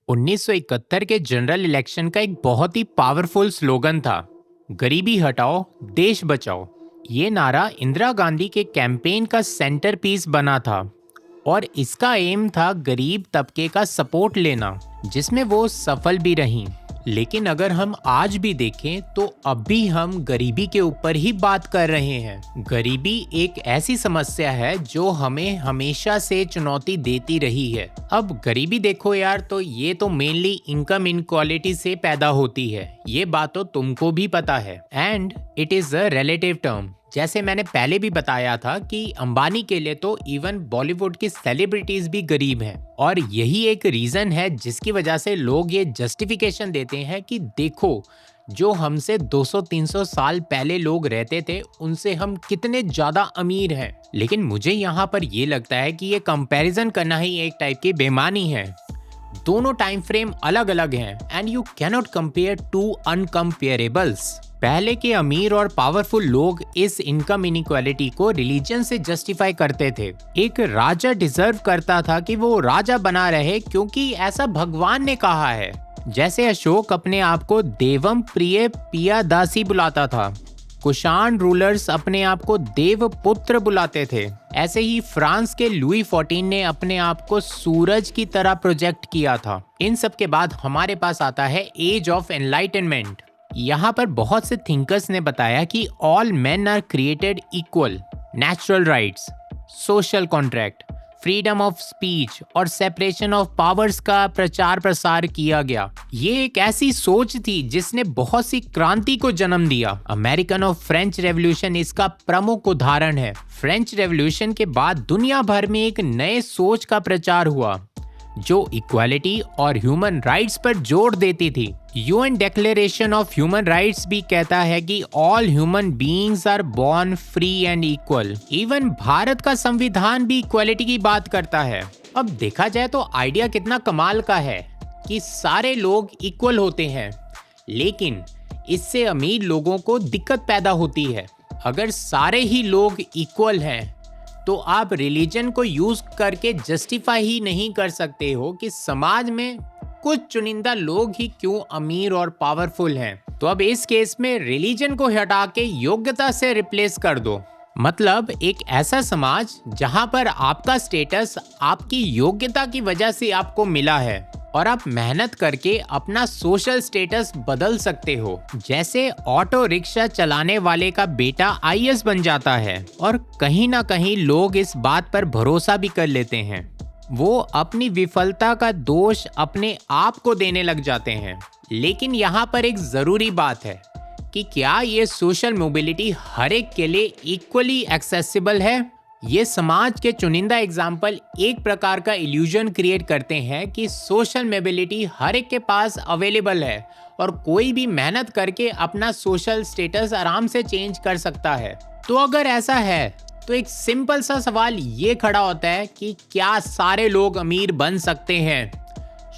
1971 के general election का एक बहुत ही पावरफुल स्लोगन था, गरीबी हटाओ देश बचाओ। ये नारा इंदिरा गांधी के कैंपेन का सेंटर पीस बना था और इसका एम था गरीब तबके का सपोर्ट लेना, जिसमें वो सफल भी रहीं। लेकिन अगर हम आज भी देखें तो अब भी हम गरीबी के ऊपर ही बात कर रहे हैं। गरीबी एक ऐसी समस्या है जो हमें हमेशा से चुनौती देती रही है। अब गरीबी देखो यार, तो ये तो मेनली इनकम इनक्वालिटी से पैदा होती है, ये बात तो तुमको भी पता है। And it is a relative term. जैसे मैंने पहले भी बताया था कि अंबानी के लिए तो इवन बॉलीवुड की सेलिब्रिटीज भी गरीब हैं, और यही एक रीजन है जिसकी वजह से लोग ये जस्टिफिकेशन देते हैं कि देखो, जो हमसे 200-300 साल पहले लोग रहते थे उनसे हम कितने ज्यादा अमीर हैं। लेकिन मुझे यहाँ पर ये लगता है कि ये कंपैरिजन करना ही एक टाइप की बेईमानी है। दोनों टाइम फ्रेम अलग अलग हैं and you cannot compare to uncomparables. पहले के अमीर और पावरफुल लोग इस इनकम इनइक्वालिटी को रिलीजन से जस्टिफाई करते थे। एक राजा डिजर्व करता था कि वो राजा बना रहे क्योंकि ऐसा भगवान ने कहा है। जैसे अशोक अपने आप को देवम प्रिय पिया दासी बुलाता था, कुषाण रूलर्स अपने आप को देव पुत्र बुलाते थे। ऐसे ही फ्रांस के लुई 14 ने अपने आप को सूरज की तरह प्रोजेक्ट किया था। इन सब के बाद हमारे पास आता है एज ऑफ एनलाइटनमेंट। यहाँ पर बहुत से थिंकर्स ने बताया कि all men are created equal, natural rights, social contract, freedom of speech और सेपरेशन ऑफ पावर्स का प्रचार प्रसार किया गया। ये एक ऐसी सोच थी जिसने बहुत सी क्रांति को जन्म दिया। अमेरिकन और फ्रेंच रेवोल्यूशन इसका प्रमुख उदाहरण है। फ्रेंच रेवोल्यूशन के बाद दुनिया भर में एक नए सोच का प्रचार हुआ जो इक्वालिटी और ह्यूमन राइट्स पर जोर देती थी। UN declaration of human rights भी कहता है कि all human beings are born free and equal. Even Bharat का संविधान भी इक्वालिटी की बात करता है। अब देखा जाए तो आइडिया कितना कमाल का है कि सारे लोग इक्वल होते हैं, लेकिन इससे अमीर लोगों को दिक्कत पैदा होती है। अगर सारे ही लोग इक्वल हैं तो आप रिलीजन को यूज करके जस्टिफाई ही नहीं कर सकते हो कि समाज में कुछ चुनिंदा लोग ही क्यों अमीर और पावरफुल हैं। तो अब इस केस में रिलीजन को हटा के योग्यता से रिप्लेस कर दो। मतलब एक ऐसा समाज जहां पर आपका स्टेटस आपकी योग्यता की वजह से आपको मिला है और आप मेहनत करके अपना सोशल स्टेटस बदल सकते हो। जैसे ऑटो रिक्शा चलाने वाले का बेटा आईएएस बन जाता है और कहीं ना कहीं लोग इस बात पर भरोसा भी कर लेते हैं। वो अपनी विफलता का दोष अपने आप को देने लग जाते हैं। लेकिन यहाँ पर एक जरूरी बात है कि क्या ये सोशल मोबिलिटी हर एक के लिए इक्वली एक्सेसिबल है? ये समाज के चुनिंदा एग्जाम्पल एक प्रकार का इल्यूजन क्रिएट करते हैं कि सोशल मोबिलिटी हर एक के पास अवेलेबल है और कोई भी मेहनत करके अपना सोशल स्टेटस आराम से चेंज कर सकता है। तो अगर ऐसा है तो एक सिंपल सा सवाल ये खड़ा होता है कि क्या सारे लोग अमीर बन सकते हैं?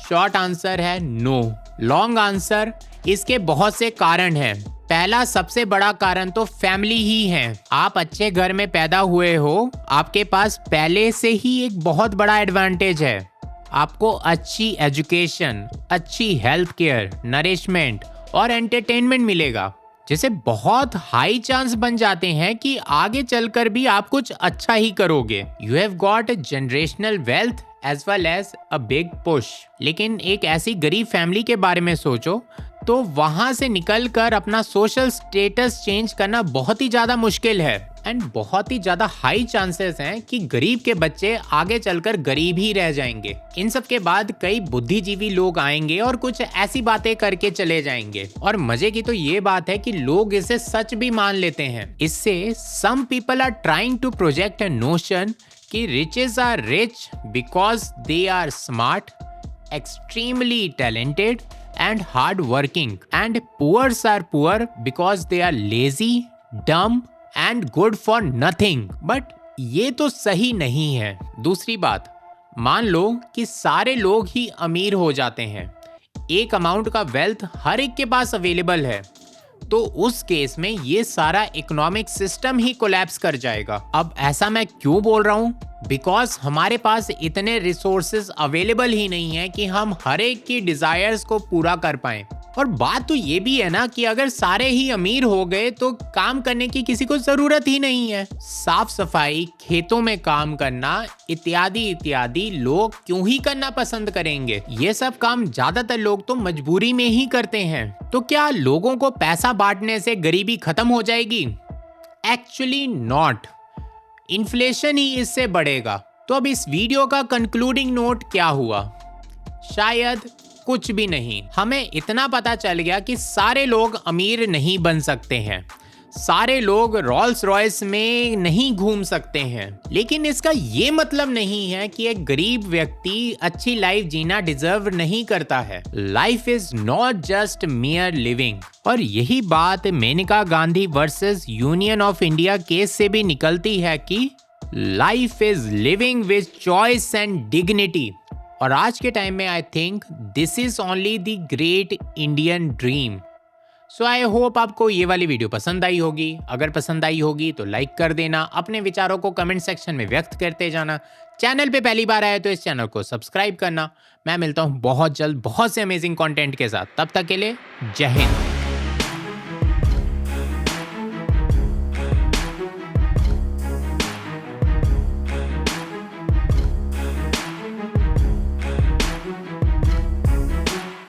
शॉर्ट आंसर है नो। लॉन्ग आंसर, इसके बहुत से कारण हैं। पहला सबसे बड़ा कारण तो फैमिली ही है। आप अच्छे घर में पैदा हुए हो, आपके पास पहले से ही एक बहुत बड़ा एडवांटेज है। आपको अच्छी एजुकेशन, अच्छी हेल्थ केयर, नरिशमेंट और एंटरटेनमेंट मिलेगा, जिसे बहुत हाई चांस बन जाते हैं कि आगे चलकर भी आप कुछ अच्छा ही करोगे। You have got generational wealth as well as a big push. लेकिन एक ऐसी गरीब फैमिली के बारे में सोचो तो वहां से निकलकर अपना सोशल स्टेटस चेंज करना बहुत ही ज्यादा मुश्किल है एंड बहुत ही ज्यादा हाई चांसेस हैं कि गरीब के बच्चे आगे चलकर गरीब ही रह जाएंगे। इन सब के बाद कई बुद्धिजीवी लोग आएंगे और कुछ ऐसी बातें करके चले जाएंगे, और मजे की तो ये बात है कि लोग इसे सच भी मान लेते हैं। इससे some people are trying to project a notion कि riches are rich because they are smart, extremely talented and hard working, and poors are poor because they are lazy, dumb and good for nothing. But ये तो सही नहीं है। दूसरी बात, मान लो कि सारे लोग ही अमीर हो जाते हैं, एक अमाउंट का वेल्थ हर एक के पास अवेलेबल है, तो उस केस में ये सारा इकोनॉमिक सिस्टम ही कोलैप्स कर जाएगा। अब ऐसा मैं क्यों बोल रहा हूँ? बिकॉज हमारे पास इतने रिसोर्सेज अवेलेबल ही नहीं है कि हम हर एक की डिजायर्स को पूरा कर पाएं। और बात तो ये भी है ना कि अगर सारे ही अमीर हो गए तो काम करने की किसी को जरूरत ही नहीं है। साफ सफाई, खेतों में काम करना इत्यादि इत्यादि लोग क्यों ही करना पसंद करेंगे। ये सब काम ज्यादातर लोग तो मजबूरी में ही करते हैं। तो क्या लोगों को पैसा बांटने से गरीबी खत्म हो जाएगी? एक्चुअली नॉट, इन्फ्लेशन ही इससे बढ़ेगा। तो अब इस वीडियो का कंक्लूडिंग नोट क्या हुआ? शायद कुछ भी नहीं। हमें इतना पता चल गया कि सारे लोग अमीर नहीं बन सकते हैं, सारे लोग रॉल्स रॉयस में नहीं घूम सकते हैं, लेकिन इसका ये मतलब नहीं है कि एक गरीब व्यक्ति अच्छी लाइफ जीना डिजर्व नहीं करता है। Life is not just mere living. और यही बात Maneka Gandhi versus Union of India case से भी निकलती है कि life is living with choice and dignity. और आज के टाइम में I think this is only the great Indian dream. So I hope आपको ये वाली वीडियो पसंद आई होगी। अगर पसंद आई होगी तो लाइक कर देना, अपने विचारों को कमेंट सेक्शन में व्यक्त करते जाना। चैनल पे पहली बार आए तो इस चैनल को सब्सक्राइब करना। मैं मिलता हूँ बहुत जल्द बहुत से अमेजिंग कंटेंट के साथ। तब तक के लिए जय हिंद।